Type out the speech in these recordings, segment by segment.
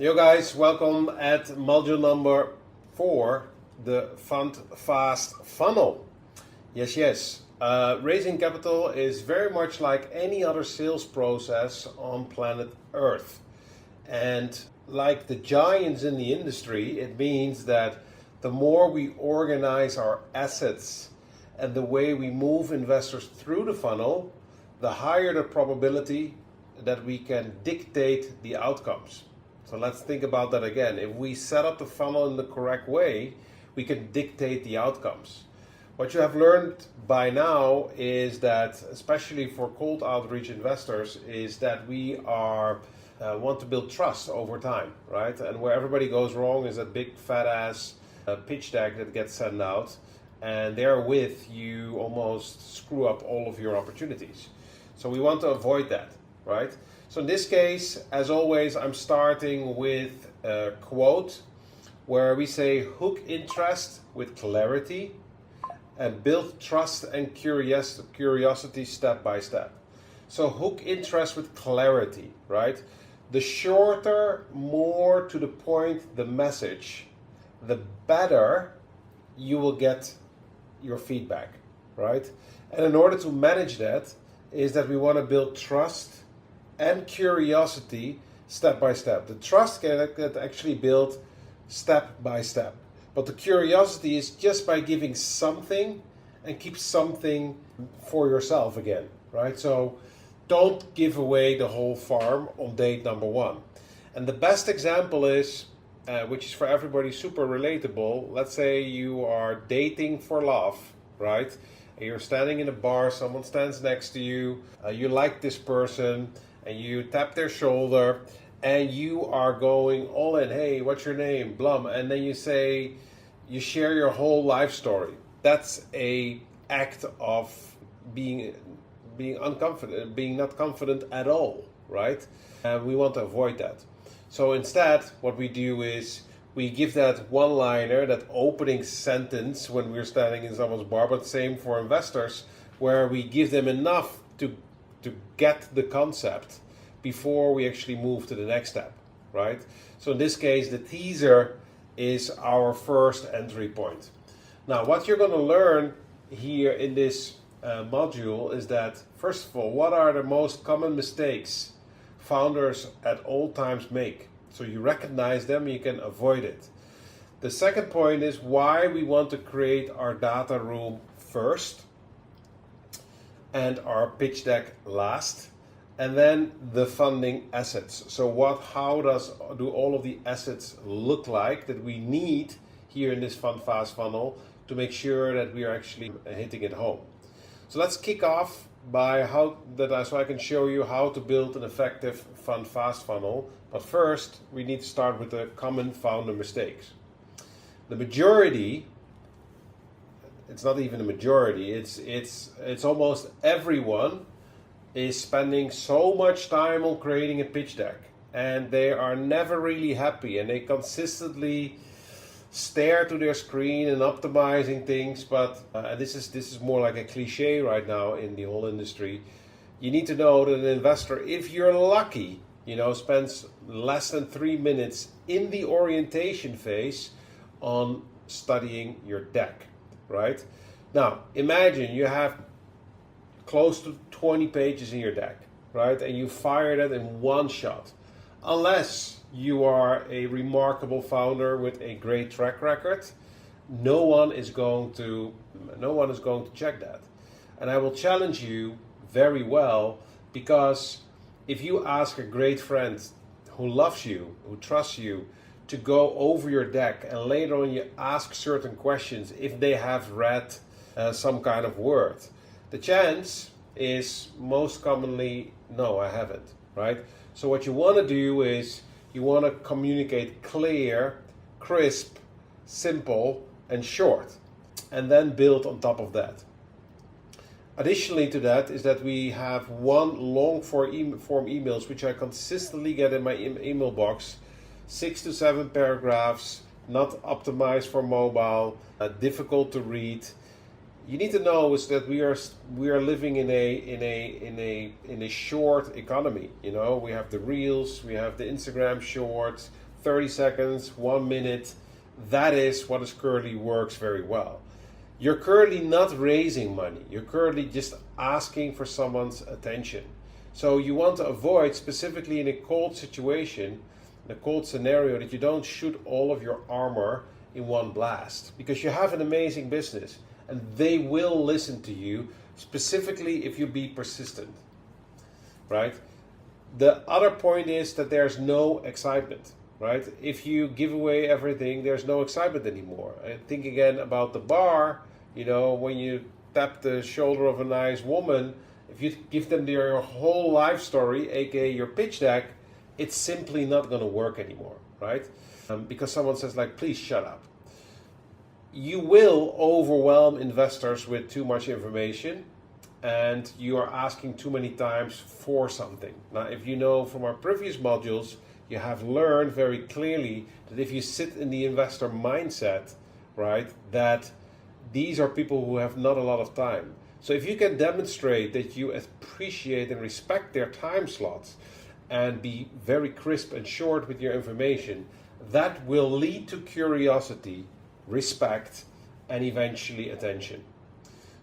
Yo guys, welcome at module number 4, the Fund Fast Funnel. Yes. Raising capital is very much like any other sales process on planet Earth. And like the giants in the industry, it means that the more we organize our assets and the way we move investors through the funnel, the higher the probability that we can dictate the outcomes. So let's think about that again. If we set up the funnel in the correct way, we can dictate the outcomes. What you have learned by now is that, especially for cold outreach investors, is that we want to build trust over time, right? And where everybody goes wrong is that big fat ass pitch deck that gets sent out, and therewith you almost screw up all of your opportunities. So we want to avoid that, right? So in this case, as always, I'm starting with a quote where we say hook interest with clarity and build trust and curiosity step by step. So hook interest with clarity, right? The shorter, more to the point the message, the better you will get your feedback, right? And in order to manage that is that we want to build trust and curiosity step by step. The trust can actually build step by step. But the curiosity is just by giving something and keep something for yourself again, right? So don't give away the whole farm on date number 1. And the best example is, which is for everybody super relatable, let's say you are dating for love, right? And you're standing in a bar, someone stands next to you, you like this person, and you tap their shoulder, and you are going all in. Hey, what's your name? Blum. And then you share your whole life story. That's a act of being unconfident, being not confident at all, right? And we want to avoid that. So instead, what we do is we give that one-liner, that opening sentence when we're standing in someone's bar, but same for investors, where we give them enough to get the concept before we actually move to the next step, right? So in this case, the teaser is our first entry point. Now, what you're going to learn here in this module is that, first of all, what are the most common mistakes founders at all times make? So you recognize them, you can avoid it. The second point is why we want to create our data room first and our pitch deck last, and then the funding assets. So how do all of the assets look like that we need here in this Fund Fast funnel to make sure that we are actually hitting it home? So let's kick off so I can show you how to build an effective Fund Fast funnel. But first, we need to start with the common founder mistakes. The majority, it's not even a majority, it's almost everyone is spending so much time on creating a pitch deck, and they are never really happy, and they consistently stare to their screen and optimizing things. But this is more like a cliche right now in the whole industry. You need to know that an investor, if you're lucky, spends less than 3 minutes in the orientation phase on studying your deck, right? Now, imagine you have close to 20 pages in your deck, right? And you fire that in one shot. Unless you are a remarkable founder with a great track record, no one is going to check that. And I will challenge you very well, because if you ask a great friend who loves you, who trusts you, to go over your deck, and later on you ask certain questions if they have read some kind of word, the chance is most commonly, no, I haven't, right? So what you want to do is you want to communicate clear, crisp, simple, and short, and then build on top of that. Additionally to that is that we have one long form emails, which I consistently get in my email box, 6 to 7 paragraphs, not optimized for mobile, difficult to read. You need to know is that we are living in a short economy. We have the reels, we have the Instagram shorts, 30 seconds, 1 minute. That is what is currently works very well. You're currently not raising money. You're currently just asking for someone's attention. So you want to avoid, specifically in a cold situation, in a cold scenario, that you don't shoot all of your armor in one blast, because you have an amazing business and they will listen to you, specifically if you be persistent, right? The other point is that there's no excitement, right? If you give away everything, there's no excitement anymore. I think again about the bar, when you tap the shoulder of a nice woman, if you give them your whole life story, aka your pitch deck, it's simply not going to work anymore, right? Because someone says like, please shut up. You will overwhelm investors with too much information, and you are asking too many times for something. Now, if you know from our previous modules, you have learned very clearly that if you sit in the investor mindset, right, that these are people who have not a lot of time. So if you can demonstrate that you appreciate and respect their time slots and be very crisp and short with your information, that will lead to curiosity, respect, and eventually attention.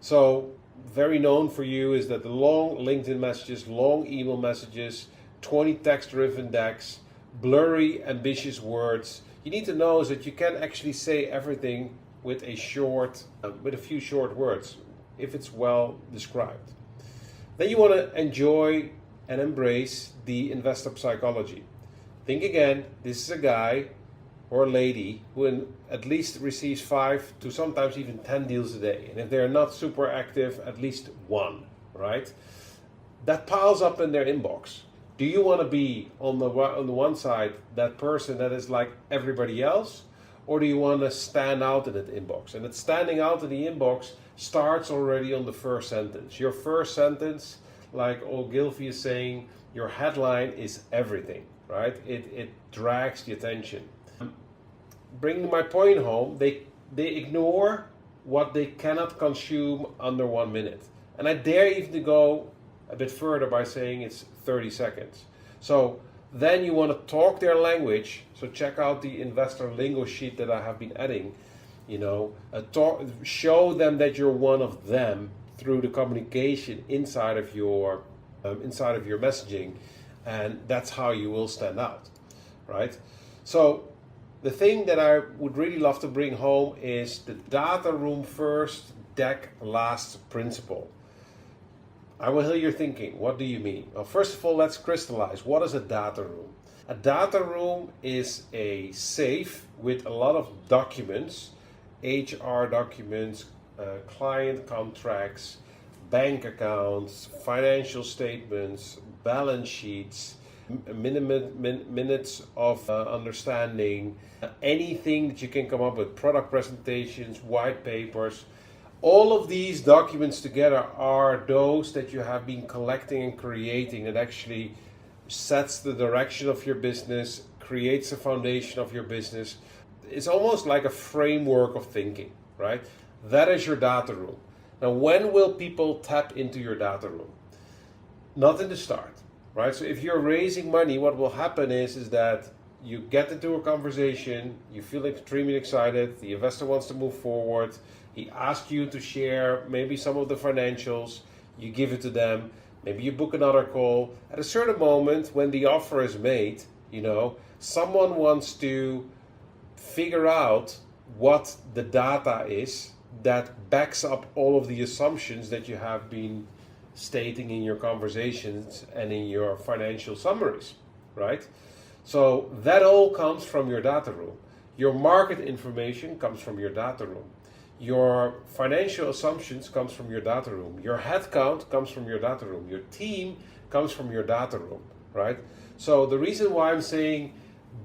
So very known for you is that the long LinkedIn messages, long email messages, 20 text-driven decks, blurry, ambitious words. You need to know is that you can actually say everything with a few short words, if it's well described. Then you want to enjoy and embrace the investor psychology. Think again, this is a guy or a lady who at least receives 5 to sometimes even 10 deals a day. And if they're not super active, at least 1, right? That piles up in their inbox. Do you want to be on the one side that person that is like everybody else? Or do you want to stand out in that inbox? And that standing out in the inbox starts already on the first sentence. Your first sentence, like Ogilvy is saying, your headline is everything, right? It drags the attention. Bringing my point home, they ignore what they cannot consume under 1 minute. And I dare even to go a bit further by saying it's 30 seconds. So then you want to talk their language. So check out the investor lingo sheet that I have been adding. Show them that you're one of them through the communication inside of your messaging, and that's how you will stand out, right? So the thing that I would really love to bring home is the data room first, deck last principle. I will hear your thinking. What do you mean? Well, first of all, let's crystallize. What is a data room? A data room is a safe with a lot of documents, HR documents, client contracts, bank accounts, financial statements, balance sheets, minutes of understanding, anything that you can come up with, product presentations, white papers. All of these documents together are those that you have been collecting and creating, and actually sets the direction of your business, creates the foundation of your business. It's almost like a framework of thinking, right? That is your data room. Now, when will people tap into your data room? Not in the start, right? So if you're raising money, what will happen is that you get into a conversation, you feel extremely excited, the investor wants to move forward, he asks you to share maybe some of the financials, you give it to them, maybe you book another call. At a certain moment when the offer is made, someone wants to figure out what the data is that backs up all of the assumptions that you have been stating in your conversations and in your financial summaries, right? So that all comes from your data room. Your market information comes from your data room. Your financial assumptions comes from your data room. Your headcount comes from your data room. Your team comes from your data room, right? So the reason why I'm saying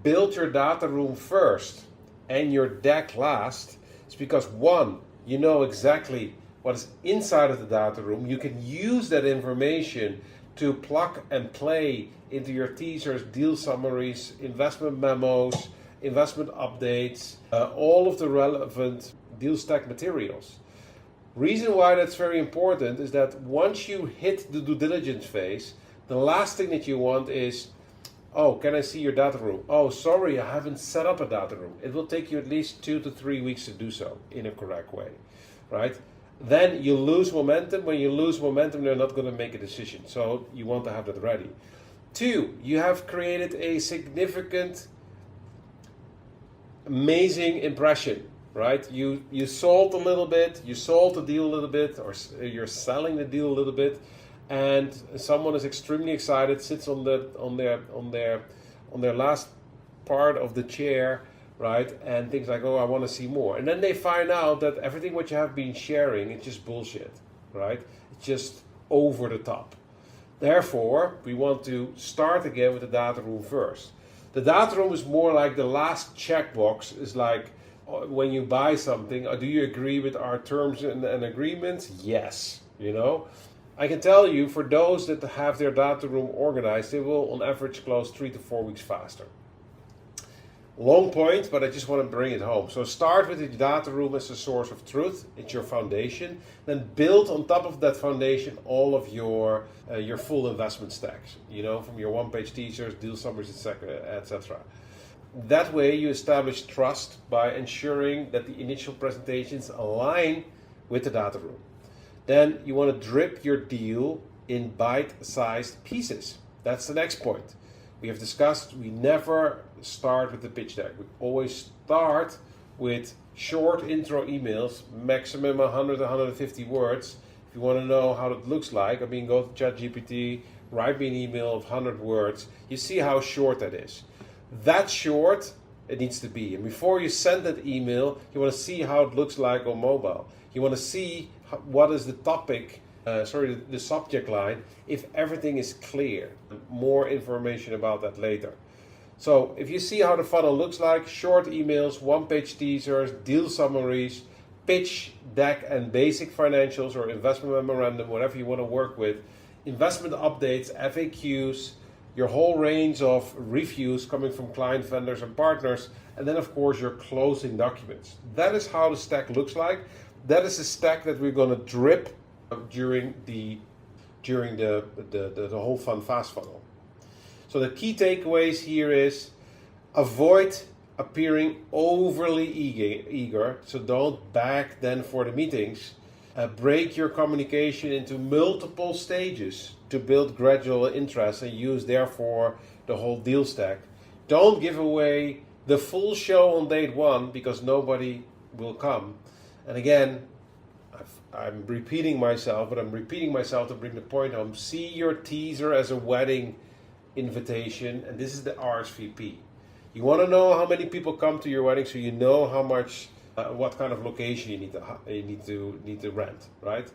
build your data room first and your deck last is because, one, you know exactly what is inside of the data room. You can use that information to plug and play into your teasers, deal summaries, investment memos, investment updates, all of the relevant deal stack materials. Reason why that's very important is that once you hit the due diligence phase, the last thing that you want is Oh, can I see your data room? Oh, sorry, I haven't set up a data room. It will take you at least 2 to 3 weeks to do so in a correct way, right? Then you lose momentum. When you lose momentum, they're not going to make a decision. So you want to have that ready. 2, you have created a significant, amazing impression, right? You sold a little bit, you sold the deal a little bit, or you're selling the deal a little bit, and someone is extremely excited, sits on their last part of the chair, right, and thinks like, oh, I want to see more. And then they find out that everything what you have been sharing is just bullshit, right? It's just over the top. Therefore, we want to start again with the data room first. The data room is more like the last checkbox. Is like when you buy something, do you agree with our terms and agreements? Yes, I can tell you, for those that have their data room organized, they will on average close 3 to 4 weeks faster. Long point, but I just want to bring it home. So start with the data room as a source of truth. It's your foundation. Then build on top of that foundation all of your full investment stacks. From your one-page teasers, deal summaries, etc. That way you establish trust by ensuring that the initial presentations align with the data room. Then you want to drip your deal in bite-sized pieces. That's the next point. We have discussed we never start with the pitch deck. We always start with short intro emails, maximum 100 to 150 words. If you want to know how it looks like, go to ChatGPT, write me an email of 100 words. You see how short that is. That short it needs to be. And before you send that email, you want to see how it looks like on mobile. You want to see what is the topic, the subject line, if everything is clear. More information about that later. So if you see how the funnel looks like, short emails, one-page teasers, deal summaries, pitch deck and basic financials or investment memorandum, whatever you want to work with, investment updates, FAQs, your whole range of reviews coming from client, vendors, and partners, and then of course your closing documents. That is how the stack looks like. That is the stack that we're going to drip during the whole fun fast funnel. So the key takeaways here is avoid appearing overly eager. So don't beg then for the meetings. Break your communication into multiple stages to build gradual interest and use therefore the whole deal stack. Don't give away the full show on date one because nobody will come. And again, I'm repeating myself, but I'm repeating myself to bring the point home. See your teaser as a wedding invitation, and this is the RSVP. You want to know how many people come to your wedding, so you know how much, what kind of location you need to rent, right?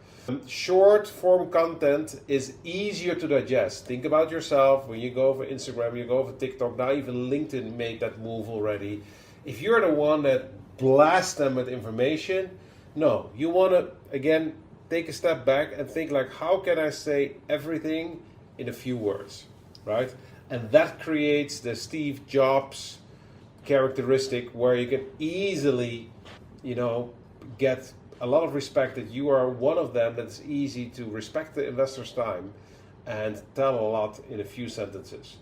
Short form content is easier to digest. Think about yourself when you go over Instagram, you go over TikTok. Now even LinkedIn made that move already. If you're the one that blasts them with information, no, you want to again take a step back and think like, how can I say everything in a few words, right? And that creates the Steve Jobs characteristic where you can easily, get a lot of respect that you are one of them that's easy to respect the investor's time and tell a lot in a few sentences.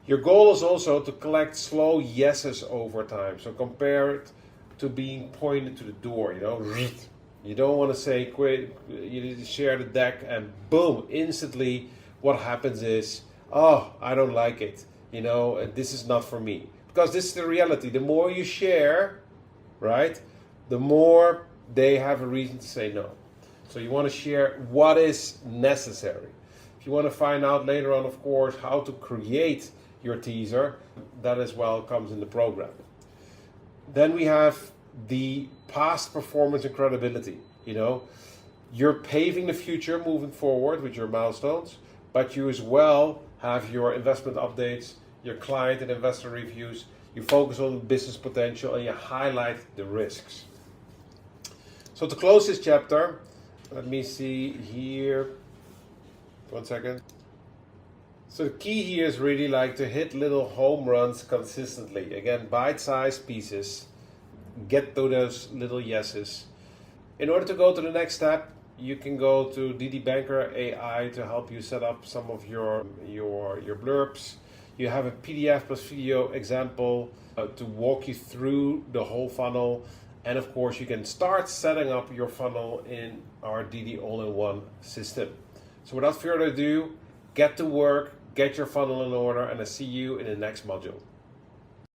Your goal is also to collect slow yeses over time. So compare it to being pointed to the door, You don't want to say, you share the deck and boom, instantly what happens is, oh, I don't like it, this is not for me. Because this is the reality. The more you share, right, the more they have a reason to say no. So you want to share what is necessary. If you want to find out later on, of course, how to create your teaser, that as well comes in the program. Then we have the past performance and credibility. You're paving the future moving forward with your milestones, but you as well have your investment updates, your client and investor reviews. You focus on business potential and you highlight the risks. So to close this chapter, let me see here. 1 second. So the key here is really like to hit little home runs consistently. Again, bite-sized pieces. Get to those little yeses. In order to go to the next step, you can go to DD Banker AI to help you set up some of your blurbs. You have a PDF plus video example to walk you through the whole funnel. And of course, you can start setting up your funnel in our DD All-in-One system. So without further ado, get to work, get your funnel in order, and I'll see you in the next module.